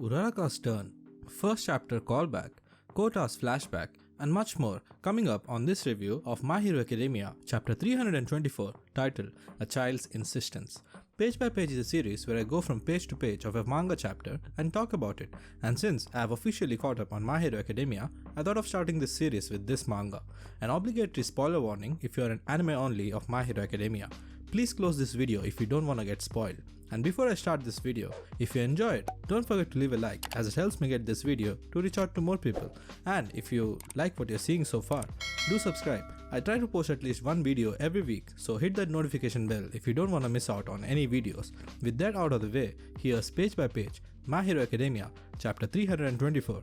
Uraraka's turn, first chapter callback, Kota's flashback, and much more coming up on this review of My Hero Academia chapter 324 titled A Child's Insistence. Page by Page is a series where I go from page to page of a manga chapter and talk about it, and since I have officially caught up on My Hero Academia, I thought of starting this series with this manga. An obligatory spoiler warning if you are an anime only of My Hero Academia. Please close this video if you don't want to get spoiled. And before I start this video, if you enjoy it, don't forget to leave a like as it helps me get this video to reach out to more people. And if you like what you're seeing so far, do subscribe. I try to post at least one video every week, so hit that notification bell if you don't want to miss out on any videos. With that out of the way, here's page by page, My Hero Academia, chapter 324.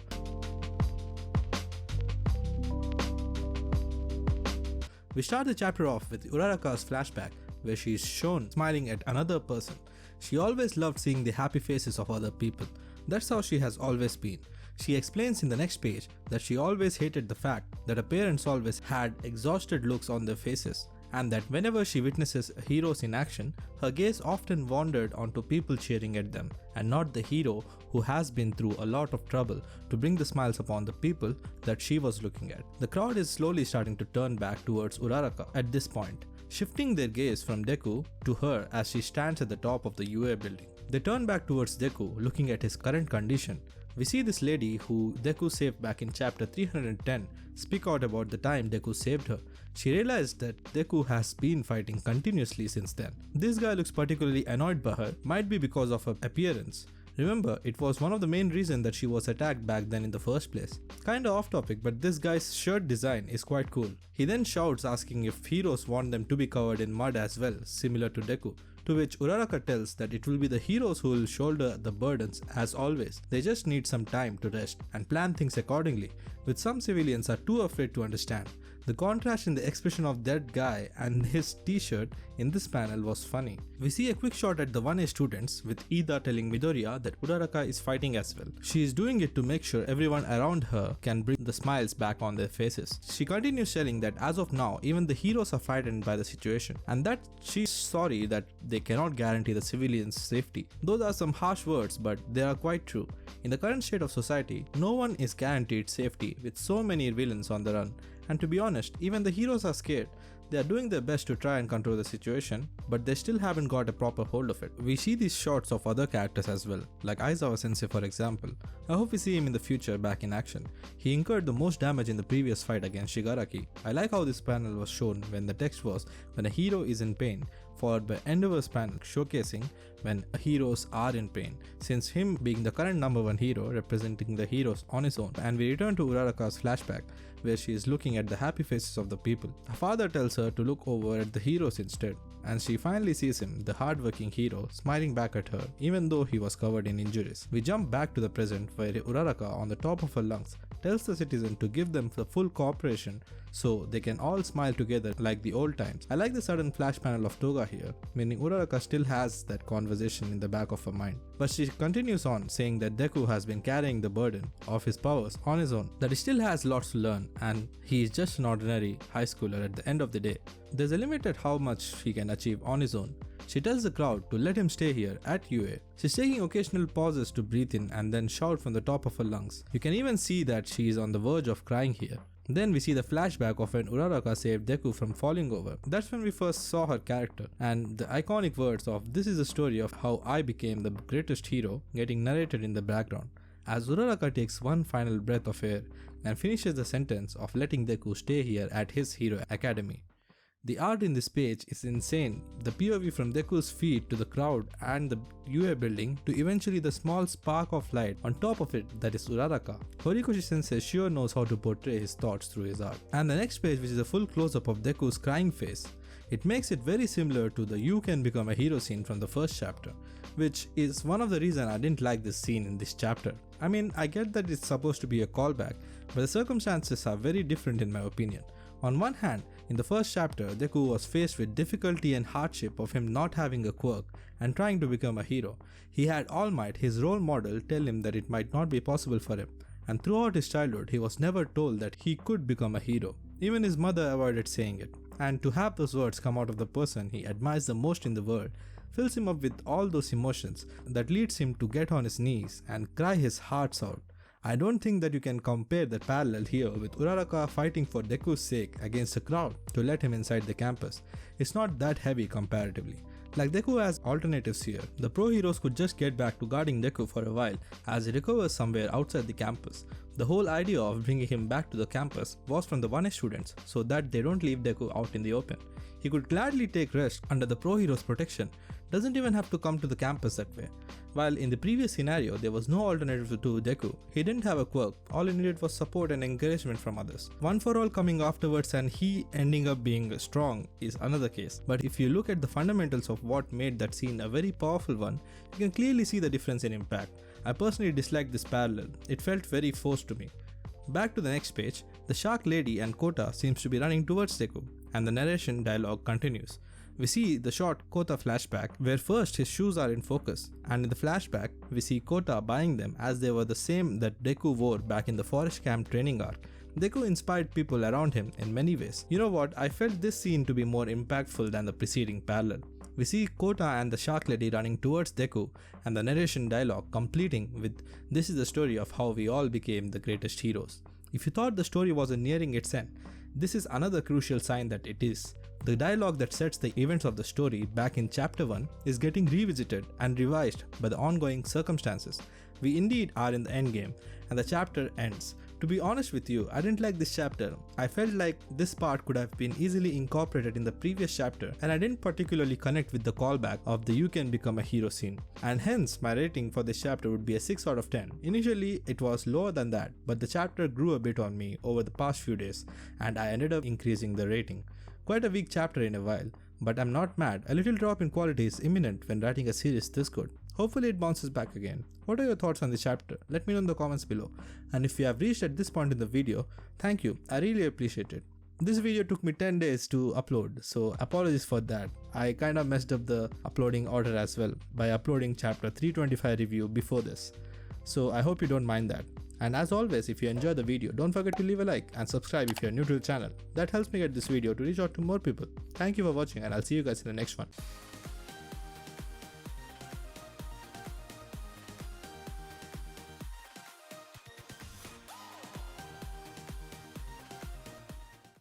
We start the chapter off with Uraraka's flashback, where she is shown smiling at another person. She always loved seeing the happy faces of other people. That's how she has always been. She explains in the next page that she always hated the fact that her parents always had exhausted looks on their faces, and that whenever she witnesses heroes in action, her gaze often wandered onto people cheering at them, and not the hero who has been through a lot of trouble to bring the smiles upon the people that she was looking at. The crowd is slowly starting to turn back towards Uraraka at this point, shifting their gaze from Deku to her as she stands at the top of the UA building. They turn back towards Deku, looking at his current condition. We see this lady who Deku saved back in chapter 310 speak out about the time Deku saved her. She realized that Deku has been fighting continuously since then. This guy looks particularly annoyed by her, might be because of her appearance. Remember, it was one of the main reasons that she was attacked back then in the first place. Kinda off topic, but this guy's shirt design is quite cool. He then shouts asking if heroes want them to be covered in mud as well, similar to Deku. To which Uraraka tells that it will be the heroes who will shoulder the burdens as always. They just need some time to rest and plan things accordingly, which some civilians are too afraid to understand. The contrast in the expression of that guy and his t-shirt in this panel was funny. We see a quick shot at the 1A students with Ida telling Midoriya that Uraraka is fighting as well. She is doing it to make sure everyone around her can bring the smiles back on their faces. She continues telling that as of now, even the heroes are frightened by the situation, and that she's sorry that they cannot guarantee the civilians' safety. Those are some harsh words, but they are quite true. In the current state of society, no one is guaranteed safety with so many villains on the run. And to be honest, even the heroes are scared. They are doing their best to try and control the situation, but they still haven't got a proper hold of it. We see these shots of other characters as well, like Aizawa Sensei for example. I hope we see him in the future back in action. He incurred the most damage in the previous fight against Shigaraki. I like how this panel was shown when the text was when a hero is in pain, followed by Endeavor's panel showcasing when heroes are in pain, since him being the current #1 hero representing the heroes on his own. And we return to Uraraka's flashback, where she is looking at the happy faces of the people. Her father tells her to look over at the heroes instead, and she finally sees him, the hardworking hero, smiling back at her even though he was covered in injuries. We jump back to the present where Uraraka, on the top of her lungs, tells the citizen to give them the full cooperation so they can all smile together like the old times. I like the sudden flash panel of Toga here, meaning Uraraka still has that conversation in the back of her mind. But she continues on saying that Deku has been carrying the burden of his powers on his own, that he still has lots to learn and he is just an ordinary high schooler at the end of the day. There's a limit at how much he can achieve on his own. She tells the crowd to let him stay here at UA. She's taking occasional pauses to breathe in and then shout from the top of her lungs. You can even see that she is on the verge of crying here. Then we see the flashback of when Uraraka saved Deku from falling over. That's when we first saw her character, and the iconic words of "This is a story of how I became the greatest hero" getting narrated in the background, as Uraraka takes one final breath of air and finishes the sentence of letting Deku stay here at his hero academy. The art in this page is insane. The POV from Deku's feet to the crowd and the UA building to eventually the small spark of light on top of it that is Uraraka. Horikoshi sensei sure knows how to portray his thoughts through his art. And the next page, which is a full close-up of Deku's crying face. It makes it very similar to the "You Can Become a Hero" scene from the first chapter, which is one of the reasons I didn't like this scene in this chapter. I mean, I get that it's supposed to be a callback, but the circumstances are very different in my opinion. On one hand, in the first chapter, Deku was faced with difficulty and hardship of him not having a quirk and trying to become a hero. He had All Might, his role model, tell him that it might not be possible for him, and throughout his childhood he was never told that he could become a hero. Even his mother avoided saying it, and to have those words come out of the person he admires the most in the world fills him up with all those emotions that leads him to get on his knees and cry his hearts out. I don't think that you can compare the parallel here with Uraraka fighting for Deku's sake against the crowd to let him inside the campus. It's not that heavy comparatively. Like Deku has alternatives here, the pro heroes could just get back to guarding Deku for a while as he recovers somewhere outside the campus. The whole idea of bringing him back to the campus was from the 1H students so that they don't leave Deku out in the open. He could gladly take rest under the pro heroes' protection, doesn't even have to come to the campus that way. While in the previous scenario there was no alternative to Deku, he didn't have a quirk, all he needed was support and encouragement from others. One for all coming afterwards and he ending up being strong is another case, but if you look at the fundamentals of what made that scene a very powerful one, you can clearly see the difference in impact. I personally disliked this parallel, it felt very forced to me. Back to the next page, the Shark Lady and Kota seems to be running towards Deku, and the narration dialogue continues. We see the short Kota flashback where first his shoes are in focus, and in the flashback we see Kota buying them as they were the same that Deku wore back in the forest camp training arc. Deku inspired people around him in many ways. You know what, I felt this scene to be more impactful than the preceding parallel. We see Kota and the Shark Lady running towards Deku and the narration dialogue completing with "This is the story of how we all became the greatest heroes." If you thought the story wasn't nearing its end, this is another crucial sign that it is. The dialogue that sets the events of the story back in chapter 1 is getting revisited and revised by the ongoing circumstances. We indeed are in the endgame and the chapter ends. To be honest with you, I didn't like this chapter. I felt like this part could have been easily incorporated in the previous chapter, and I didn't particularly connect with the callback of the "you can become a hero" scene, and hence my rating for this chapter would be a 6 out of 10. Initially it was lower than that, but the chapter grew a bit on me over the past few days and I ended up increasing the rating. Quite a weak chapter in a while, but I'm not mad. A little drop in quality is imminent when writing a series this good. Hopefully it bounces back again. What are your thoughts on this chapter? Let me know in the comments below. And if you have reached at this point in the video, thank you, I really appreciate it. This video took me 10 days to upload, so apologies for that. I kinda messed up the uploading order as well by uploading chapter 325 review before this. So I hope you don't mind that. And as always, if you enjoyed the video, don't forget to leave a like and subscribe if you're new to the channel. That helps me get this video to reach out to more people. Thank you for watching and I'll see you guys in the next one.